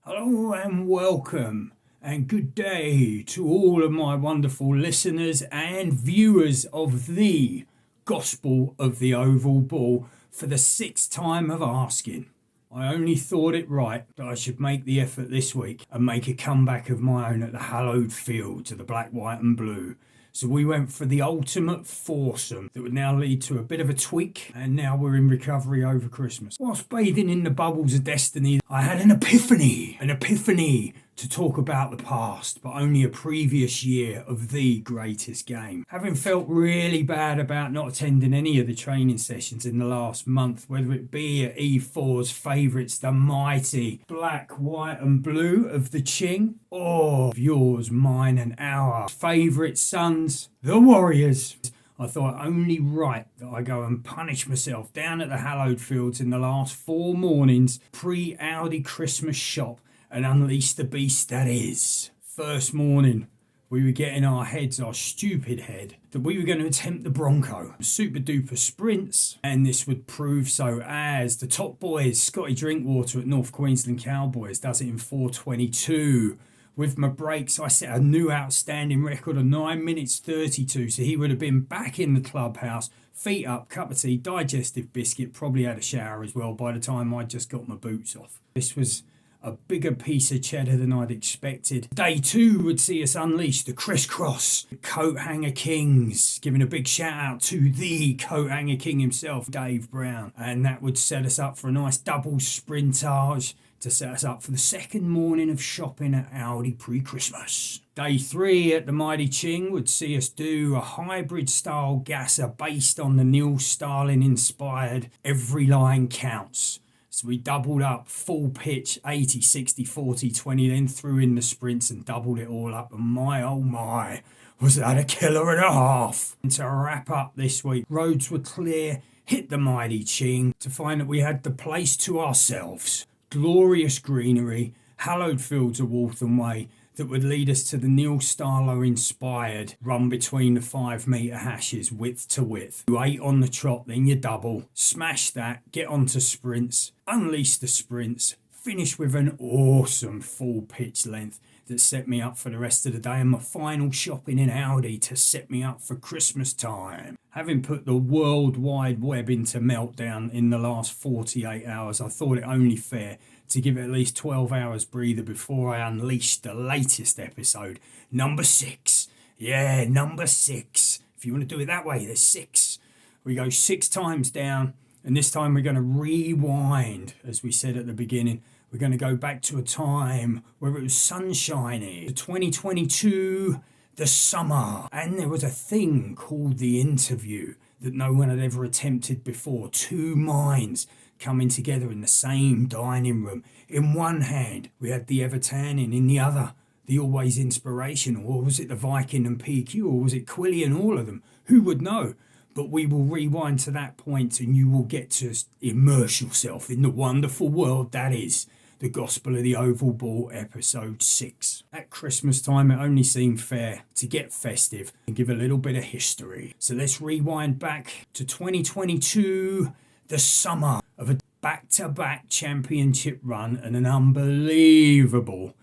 Hello and welcome and good day to all of my wonderful listeners and viewers of the Gospel of the Oval Ball for the sixth time of asking. I only thought it right that I should make the effort this week and make a comeback of my own at the hallowed fields of the black, white and blue. So we went for the ultimate foursome that would now lead to a bit of a tweak, and now we're in recovery over Christmas. Whilst bathing in the bubbles of destiny, I had an epiphany to talk about the past, but only a previous year of the greatest game. Having felt really bad about not attending any of the training sessions in the last month, whether it be at E4's favourites, the mighty black, white and blue of the Ching, or yours, mine and our favourite sons, the Warriors, I thought only right that I go and punish myself down at the hallowed fields in the last 4 mornings pre-Audi Christmas shop and unleash the beast that is. First morning, we were getting our stupid head, that we were going to attempt the Bronco. Super duper sprints, and this would prove so as the top boys, Scotty Drinkwater at North Queensland Cowboys, does it in 4:22. With my brakes, I set a new outstanding record of 9 minutes 32, so he would have been back in the clubhouse, feet up, cup of tea, digestive biscuit, probably had a shower as well by the time I just got my boots off. This was a bigger piece of cheddar than I'd expected. Day 2 would see us unleash the crisscross, the coat hanger kings, giving a big shout out to the coat hanger king himself, Dave Brown, and that would set us up for a nice double sprintage to set us up for the second morning of shopping at Audi pre-Christmas. Day 3 at the mighty Ching would see us do a hybrid style gasser based on the Neil Starling inspired Every Line Counts. So we doubled up full pitch 80, 60, 40, 20, then threw in the sprints and doubled it all up. And my, oh my, was that a killer and a half. And to wrap up this week, roads were clear, hit the mighty Ching to find that we had the place to ourselves. Glorious greenery, hallowed fields of Waltham Way that would lead us to the Neil Starlow inspired run between the 5 metre hashes width to width. You 8 on the trot, then you double, smash that, get onto sprints, unleash the sprints, finish with an awesome full pitch length that set me up for the rest of the day, and my final shopping in Audi to set me up for Christmas time. Having put the World Wide Web into meltdown in the last 48 hours, I thought it only fair to give it at least 12 hours breather before I unleashed the latest episode, number 6. Yeah, number 6. If you want to do it that way, there's 6. We go 6 times down, and this time we're going to rewind, as we said at the beginning. We're going to go back to a time where it was sunshiny, 2022, the summer, and there was a thing called the interview that no one had ever attempted before. 2 minds coming together in the same dining room. In one hand, we had the Evertonian, in the other, the always inspirational, or was it the Viking and PQ, or was it Quilly and all of them? Who would know? But we will rewind to that point and you will get to immerse yourself in the wonderful world that is the Gospel of the Oval Ball, episode 6. At Christmas time, it only seemed fair to get festive and give a little bit of history. So let's rewind back to 2022, the summer of a back-to-back championship run and an unbelievable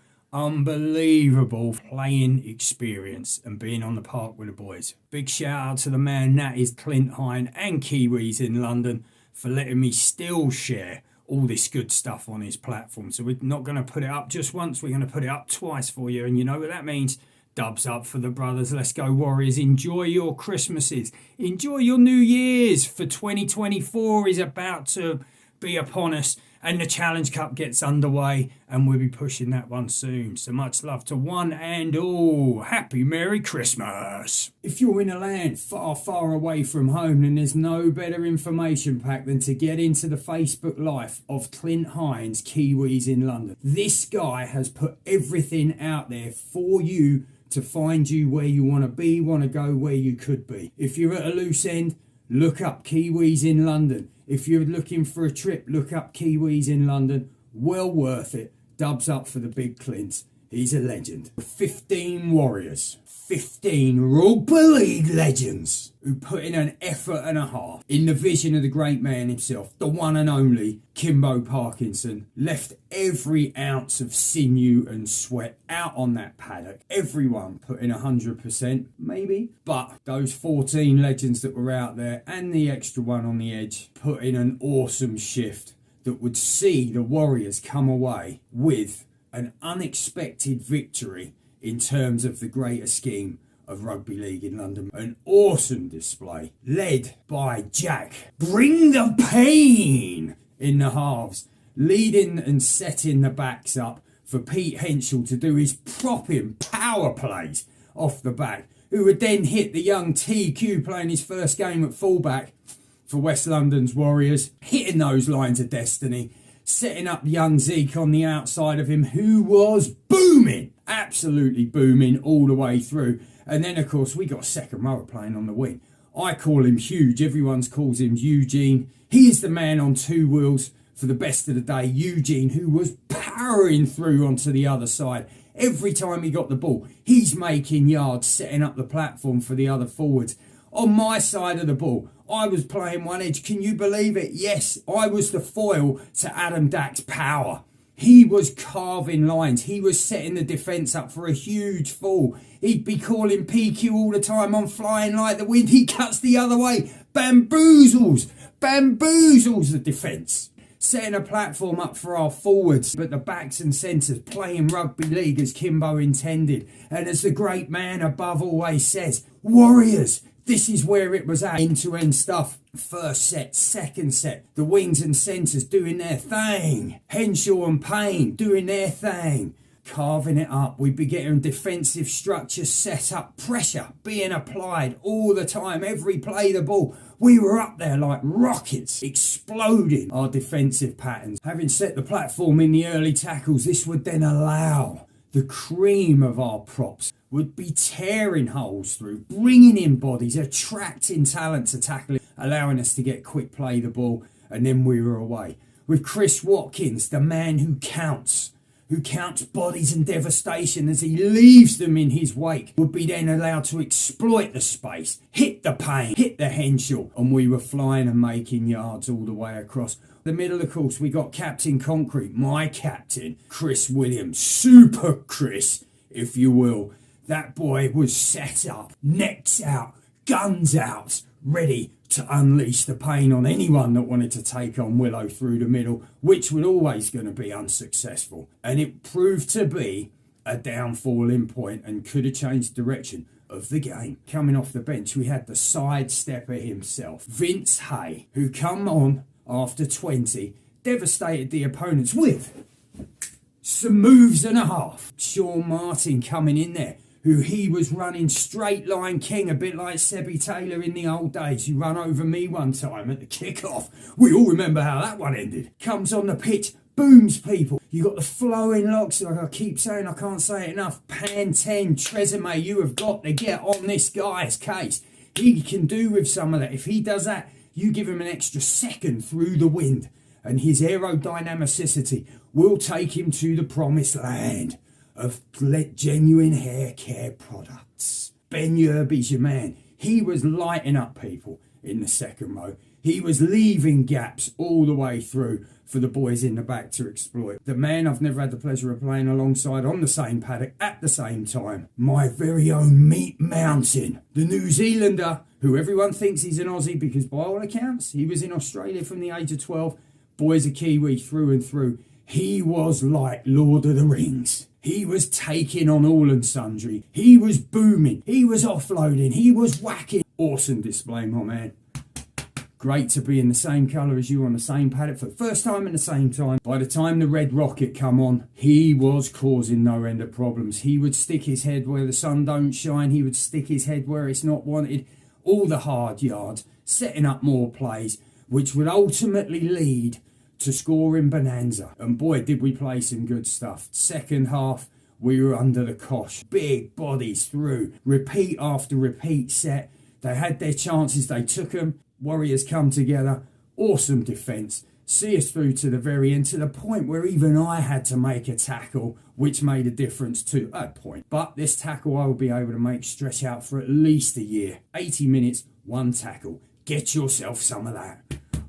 playing experience and being on the park with the boys. Big shout out to the man that is Clint Hine and Kiwis in London for letting me still share all this good stuff on his platform. So we're not going to put it up just once, we're going to put it up twice for you, and you know what that means. Dubs up for the brothers. Let's go Warriors. Enjoy your Christmases, enjoy your New Year's, for 2024 is about to be upon us and the Challenge Cup gets underway and we'll be pushing that one soon. So much love to one and all. Happy Merry Christmas. If you're in a land far, far away from home, then there's no better information pack than to get into the Facebook life of Clint Hines, Kiwis in London. This guy has put everything out there for you to find you where you want to be, want to go where you could be. If you're at a loose end, look up Kiwis in London. If you're looking for a trip, look up Kiwis in London. Well worth it. Dubs up for the big Clint. He's a legend. 15 warriors, 15 Rugby League legends who put in an effort and a half in the vision of the great man himself, the one and only Kimbo Parkinson, left every ounce of sinew and sweat out on that paddock. Everyone put in 100%, maybe, but those 14 legends that were out there and the extra one on the edge put in an awesome shift that would see the Warriors come away with an unexpected victory in terms of the greater scheme of rugby league in London. An awesome display led by Jack. Bring the pain in the halves, leading and setting the backs up for Pete Henschel to do his propping power plays off the back, who would then hit the young TQ playing his first game at fullback for West London's Warriors, hitting those lines of destiny, setting up young Zeke on the outside of him, who was booming, absolutely booming all the way through. And then, of course, we got a second rower playing on the wing. I call him Huge. Everyone calls him Eugene. He is the man on two wheels for the best of the day. Eugene, who was powering through onto the other side. Every time he got the ball, he's making yards, setting up the platform for the other forwards. On my side of the ball, I was playing one edge. Can you believe it? Yes, I was the foil to Adam Dack's power. He was carving lines. He was setting the defence up for a huge fall. He'd be calling PQ all the time on flying like the wind. He cuts the other way. Bamboozles the defence. Setting a platform up for our forwards, but the backs and centres playing rugby league as Kimbo intended. And as the great man above always says, Warriors, this is where it was at. End-to-end stuff. First set, second set. The wings and centres doing their thing. Henshaw and Payne doing their thing. Carving it up. We'd be getting defensive structures set up. Pressure being applied all the time. Every play the ball. We were up there like rockets, exploding our defensive patterns. Having set the platform in the early tackles, this would then allow the cream of our props would be tearing holes through, bringing in bodies, attracting talent to tackle it, allowing us to get quick play the ball, and then we were away. With Chris Watkins, the man who counts bodies and devastation as he leaves them in his wake, would be then allowed to exploit the space, hit the Payne, hit the Henshaw, and we were flying and making yards all the way across. The middle, of course, we got Captain Concrete, my captain, Chris Williams, Super Chris, if you will. That boy was set up, necks out, guns out, ready to unleash the pain on anyone that wanted to take on Willow through the middle, which was always going to be unsuccessful. And it proved to be a downfalling point and could have changed the direction of the game. Coming off the bench, we had the sidestepper himself, Vince Hay, who come on after 20, devastated the opponents with some moves and a half. Sean Martin coming in there, who he was running straight line king, a bit like Sebby Taylor in the old days, who ran over me one time at the kick-off. We all remember how that one ended. Comes on the pitch, booms people. You got the flowing locks, like I keep saying, I can't say it enough. Pan 10, Tresemme, you have got to get on this guy's case. He can do with some of that. If he does that, you give him an extra second through the wind, and his aerodynamicity will take him to the promised land of genuine hair care products. Ben Yerby's your man. He was lighting up people in the second row. He was leaving gaps all the way through for the boys in the back to exploit. The man I've never had the pleasure of playing alongside on the same paddock at the same time. My very own Meat Mountain. The New Zealander, who everyone thinks he's an Aussie because by all accounts, he was in Australia from the age of 12. Boy's a Kiwi through and through. He was like Lord of the Rings. He was taking on all and sundry. He was booming. He was offloading. He was whacking. Awesome display, my man. Great to be in the same colour as you on the same paddock for the first time in the same time. By the time the red rocket come on, he was causing no end of problems. He would stick his head where the sun don't shine. He would stick his head where it's not wanted. All the hard yards, setting up more plays, which would ultimately lead to scoring bonanza. And boy, did we play some good stuff. Second half, we were under the cosh. Big bodies through. Repeat after repeat set. They had their chances. They took them. Warriors come together. Awesome defence. see us through to the very end, to the point where even I had to make a tackle, which made a difference to a point. But this tackle I will be able to make stretch out for at least a year. 80 minutes, one tackle. Get yourself some of that.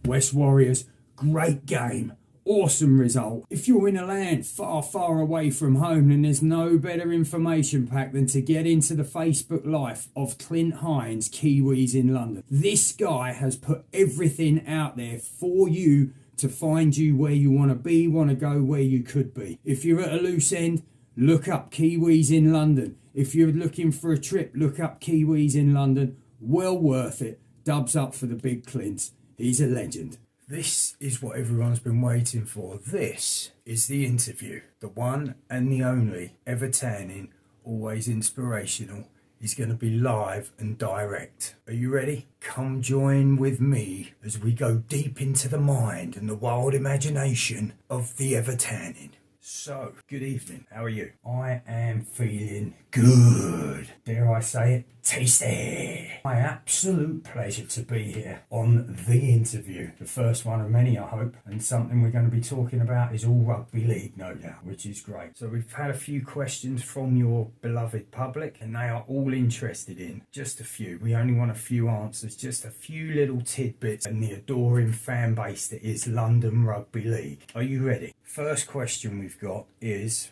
West Warriors, great game. Awesome result. If you're in a land far, far away from home, then there's no better information pack than to get into the Facebook life of Clint Hines, Kiwis in London. This guy has put everything out there for you to find you where you want to be, want to go where you could be. If you're at a loose end, look up Kiwis in London. If you're looking for a trip, look up Kiwis in London. Well worth it. Dubs up for the big Clint. He's a legend. This is what everyone's been waiting for. This is the interview. The one and the only, ever tanning, always inspirational. He's going to be live and direct. Are you ready? Come join with me as we go deep into the mind and the wild imagination of the ever tanning. So, good evening. How are you? I am feeling good. Dare I say it? Tasty. My absolute pleasure to be here on the interview. The first one of many, I hope. And something we're going to be talking about is all rugby league, no doubt, which is great. So we've had a few questions from your beloved public, and they are all interested in just a few. We only want a few answers, just a few little tidbits and the adoring fan base that is London Rugby League. Are you ready? First question we've got is,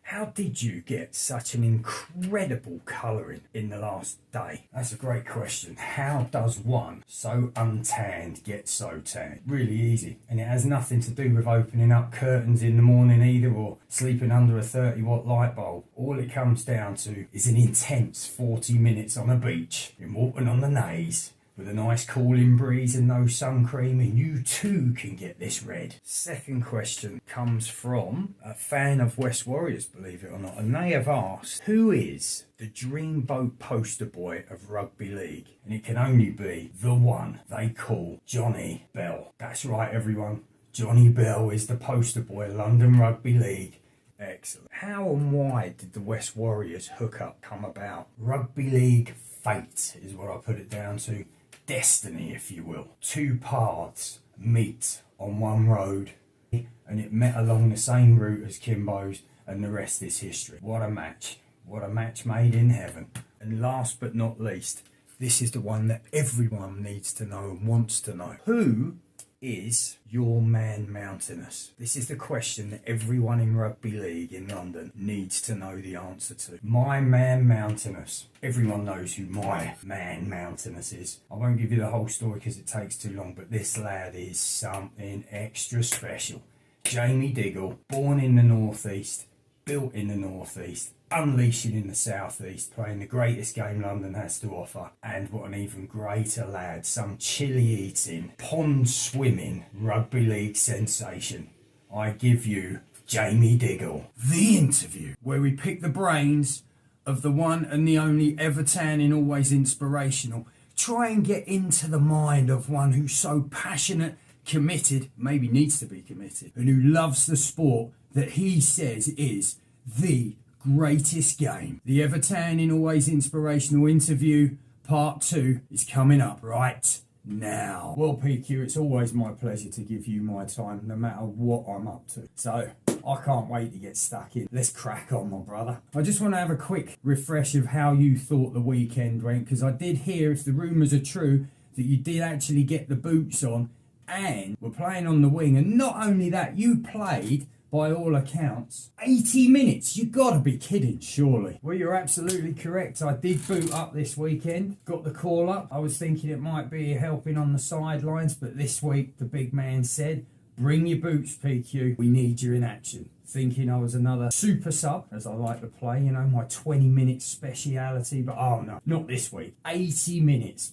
how did you get such an incredible colouring in the last day? That's a great question. How does one so untanned get so tan? Really easy. And it has nothing to do with opening up curtains in the morning either, or sleeping under a 30-watt light bulb. All it comes down to is an intense 40 minutes on a beach in Walton-on-the-Naze, with a nice cooling breeze and no sun cream, and you too can get this red. Second question comes from a fan of West Warriors, believe it or not, and they have asked, who is the dreamboat poster boy of rugby league? And it can only be the one they call Johnny Bell. That's right, everyone. Johnny Bell is the poster boy of London Rugby League. Excellent. How and why did the West Warriors hookup come about? Rugby league fate is what I put it down to. Destiny, if you will. Two paths meet on one road, and it met along the same route as Kimbo's, and the rest is history. What a match. What a match made in heaven. And last but not least, this is the one that everyone needs to know and wants to know. Who is your man Mountainous? This is the question that everyone in rugby league in London needs to know the answer to. My man Mountainous. Everyone knows who my man Mountainous is. I won't give you the whole story because it takes too long, but this lad is something extra special. Jamie Diggle, born in the northeast, built in the northeast, unleashing in the southeast, playing the greatest game London has to offer, and what an even greater lad, some chili eating, pond swimming rugby league sensation. I give you Jamie Diggle, the interview, where we pick the brains of the one and the only ever tanning, always inspirational. Try and get into the mind of one who's so passionate, committed, maybe needs to be committed, and who loves the sport that he says is the greatest game. The ever tanning, always inspirational interview part 2 is coming up right now. Well, PQ, it's always my pleasure to give you my time, no matter what I'm up to. So I can't wait to get stuck in. Let's crack on, my brother. I just want to have a quick refresh of how you thought the weekend went, because I did hear, if the rumours are true, that you did actually get the boots on and were playing on the wing. And not only that, you played, by all accounts, 80 minutes. You gotta be kidding, surely. Well, you're absolutely correct. I did boot up this weekend. Got the call up. I was thinking it might be helping on the sidelines, but this week the big man said, bring your boots, PQ. We need you in action. Thinking I was another super sub, as I like to play, you know, my 20-minute speciality, but oh no, not this week. 80 minutes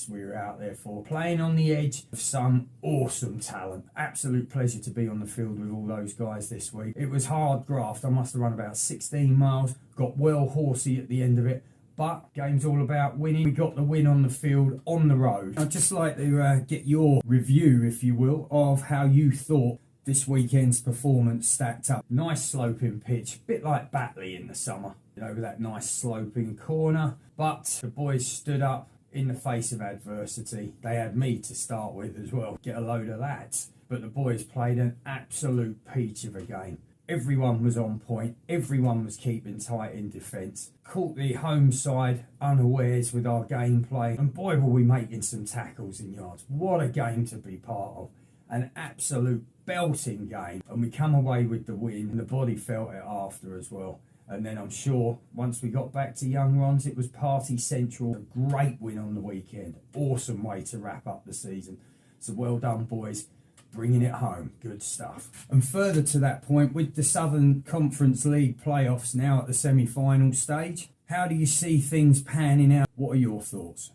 we were out there for, playing on the edge of some awesome talent. Absolute pleasure to be on the field with all those guys this week. It was hard graft. I must have run about 16 miles, got well horsey at the end of it, but game's all about winning. We got the win on the field, on the road. I'd just like to get your review, if you will, of how you thought this weekend's performance stacked up. Nice sloping pitch, a bit like Batley in the summer, you know, with that nice sloping corner. But the boys stood up in the face of adversity. They had me to start with as well. Get a load of that. But the boys played an absolute peach of a game. Everyone was on point. Everyone was keeping tight in defence. Caught the home side unawares with our gameplay. And boy, were we making some tackles in yards. What a game to be part of. An absolute belting game. And we come away with the win. And the body felt it after as well. And then I'm sure once we got back to Young Rons, it was party central. A great win on the weekend. Awesome way to wrap up the season. So well done, boys. Bringing it home. Good stuff. And further to that point, with the Southern Conference League playoffs now at the semi-final stage, how do you see things panning out? What are your thoughts?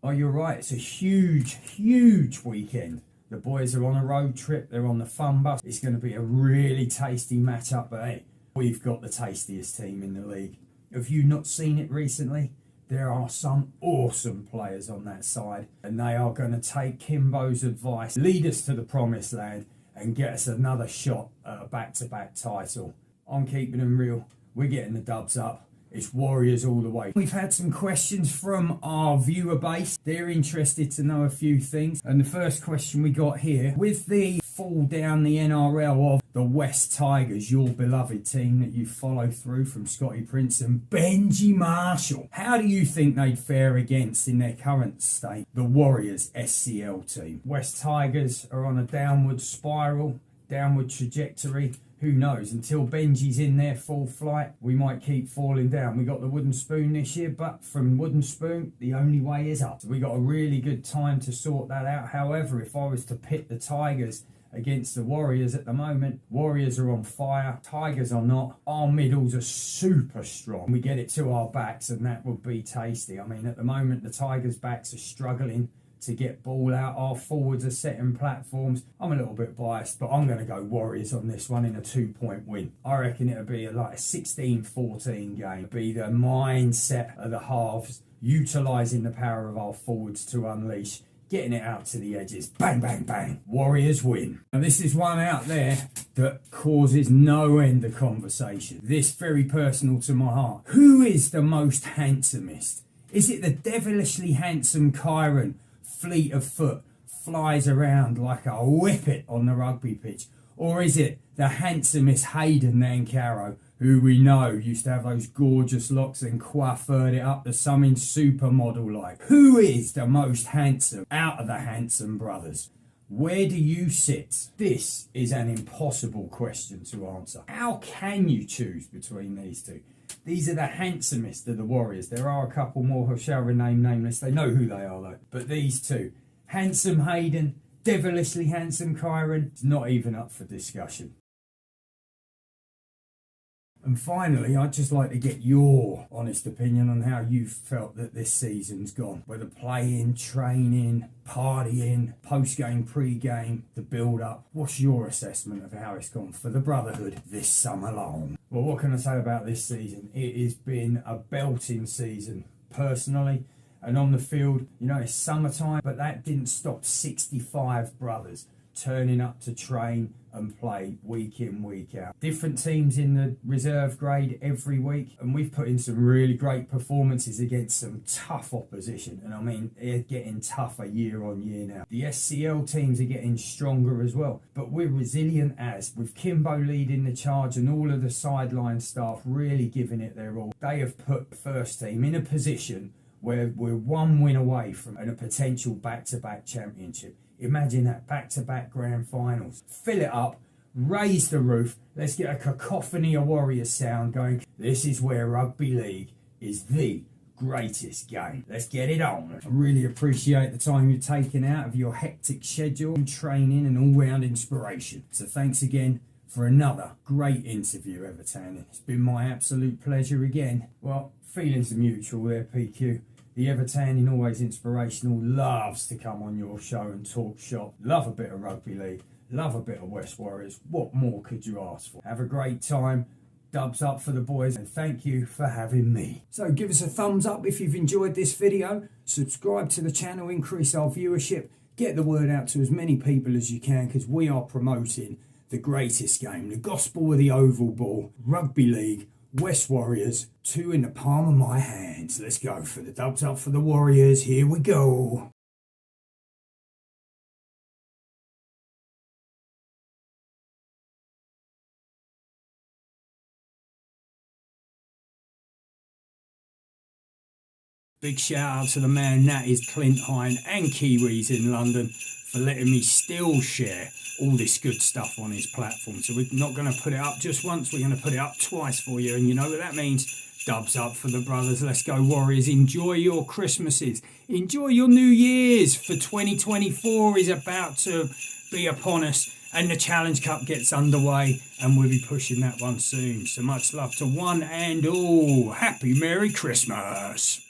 Oh, you're right. It's a huge, huge weekend. The boys are on a road trip. They're on the fun bus. It's going to be a really tasty matchup. But hey, we've got the tastiest team in the league. Have you not seen it recently? There are some awesome players on that side, and they are going to take Kimbo's advice, lead us to the promised land, and get us another shot at a back-to-back title. I'm keeping them real. We're getting the dubs up. It's Warriors all the way. We've had some questions from our viewer base. They're interested to know a few things. And the first question we got here, with the fall down the NRL of the West Tigers, your beloved team that you follow through from Scotty Prince and Benji Marshall, how do you think they'd fare against, in their current state, the Warriors SCL team? West Tigers are on a downward spiral, downward trajectory. Who knows? Until Benji's in their full flight, we might keep falling down. We got the wooden spoon this year, but from wooden spoon, the only way is up. So we got a really good time to sort that out. However, if I was to pit the Tigers against the Warriors at the moment, Warriors are on fire, Tigers are not. Our middles are super strong. We get it to our backs, and that would be tasty. I mean, at the moment, the Tigers' backs are struggling to get ball out. Our forwards are setting platforms. I'm a little bit biased, but I'm going to go Warriors on this one in a 2-point win. I reckon it'll be like a 16-14 game. It'll be the mindset of the halves, utilising the power of our forwards to unleash, getting it out to the edges. Bang, bang, bang. Warriors win. Now, this is one out there that causes no end of conversation. This very personal to my heart. Who is the most handsomest? Is it the devilishly handsome Kyron, fleet of foot, flies around like a whippet on the rugby pitch? Or is it the handsomest Hayden Nancaro, who we know used to have those gorgeous locks and coiffured it up to something supermodel like? Who is the most handsome out of the handsome brothers? Where do you sit? This is an impossible question to answer. How can you choose between these two? These are the handsomest of the Warriors. There are a couple more who shall remain nameless. They know who they are though. But these two, handsome Hayden, devilishly handsome Kyron, it's not even up for discussion. And finally, I'd just like to get your honest opinion on how you felt that this season's gone. Whether playing, training, partying, post-game, pre-game, the build-up. What's your assessment of how it's gone for the Brotherhood this summer long? Well, what can I say about this season? It has been a belting season, personally. And on the field, you know, it's summertime, but that didn't stop 65 brothers turning up to train and play week in, week out. Different teams in the reserve grade every week, and we've put in some really great performances against some tough opposition. And I mean, they're getting tougher year on year now. The SCL teams are getting stronger as well, but we're resilient as, with Kimbo leading the charge and all of the sideline staff really giving it their all. They have put the first team in a position where we're one win away from a potential back-to-back championship. Imagine that, back-to-back grand finals. Fill it up, raise the roof, let's get a cacophony of Warriors sound going. This is where Rugby League is the greatest game. Let's get it on. I really appreciate the time you've taken out of your hectic schedule and training and all-round inspiration. So thanks again for another great interview, Everton. It's been my absolute pleasure again. Well, feelings are mutual there, PQ. The Evertonian, always inspirational, loves to come on your show and talk shop. Love a bit of Rugby League, love a bit of West Warriors. What more could you ask for? Have a great time. Dubs up for the boys, and thank you for having me. So give us a thumbs up if you've enjoyed this video. Subscribe to the channel, increase our viewership. Get the word out to as many people as you can, because we are promoting the greatest game, the gospel of the oval ball, Rugby League, West Warriors, 2 in the palm of my hands. Let's go for the dubs up for the Warriors. Here we go. Big shout out to the man that is Clint Hine and Kiwis in London for letting me still share all this good stuff on his platform. So we're not going to put it up just once, we're going to put it up twice for you. And you know what that means? Dubs up for the brothers. Let's go Warriors. Enjoy your Christmases. Enjoy your New Year's, for 2024 is about to be upon us. And the Challenge Cup gets underway and we'll be pushing that one soon. So much love to one and all. Happy Merry Christmas.